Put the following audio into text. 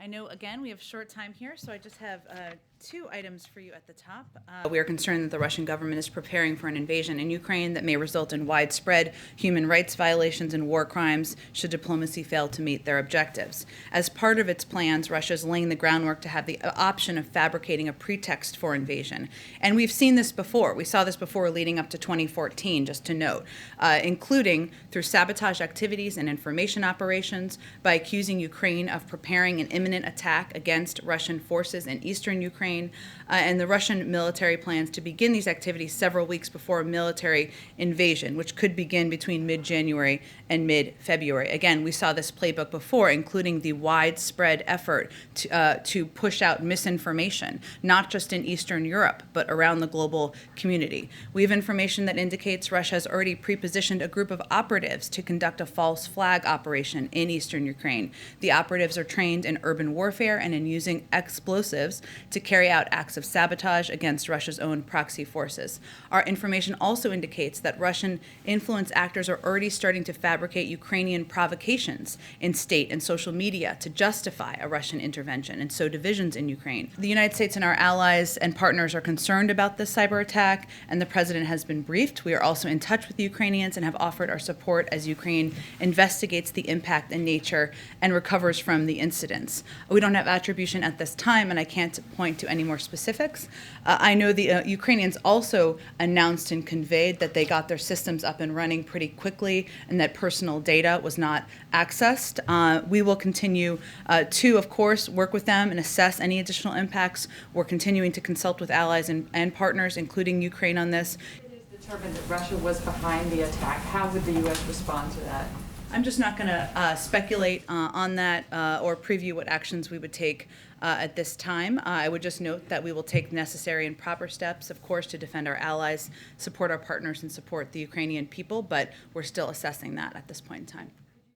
I know, again, we have short time here, so I just have two items for you at the top. We are concerned that the Russian government is preparing for an invasion in Ukraine that may result in widespread human rights violations and war crimes should diplomacy fail to meet their objectives. As part of its plans, Russia is laying the groundwork to have the option of fabricating a pretext for invasion. And we've seen this before. We saw this before leading up to 2014, just to note, including through sabotage activities and information operations, by accusing Ukraine of preparing an imminent attack against Russian forces in eastern Ukraine, and the Russian military plans to begin these activities several weeks before a military invasion, which could begin between mid-January and mid-February. Again, we saw this playbook before, including the widespread effort to push out misinformation, not just in Eastern Europe, but around the global community. We have information that indicates Russia has already prepositioned a group of operatives to conduct a false flag operation in Eastern Ukraine. The operatives are trained in urban warfare and in using explosives to carry out acts of sabotage against Russia's own proxy forces. Our information also indicates that Russian influence actors are already starting to fabricate Ukrainian provocations in state and social media to justify a Russian intervention and sow divisions in Ukraine. The United States and our allies and partners are concerned about this cyber attack, and the president has been briefed. We are also in touch with the Ukrainians and have offered our support as Ukraine investigates the impact and nature and recovers from the incidents. We don't have attribution at this time, and I can't point to any more specifics. I know the Ukrainians also announced and conveyed that they got their systems up and running pretty quickly and that personal data was not accessed. We will continue to, of course, work with them and assess any additional impacts. We're continuing to consult with allies and partners, including Ukraine, on this. It is determined that Russia was behind the attack. How would the U.S. respond to that? I'm just not going to speculate on that or preview what actions we would take at this time. I would just note that we will take necessary and proper steps, of course, to defend our allies, support our partners, and support the Ukrainian people, but we're still assessing that at this point in time.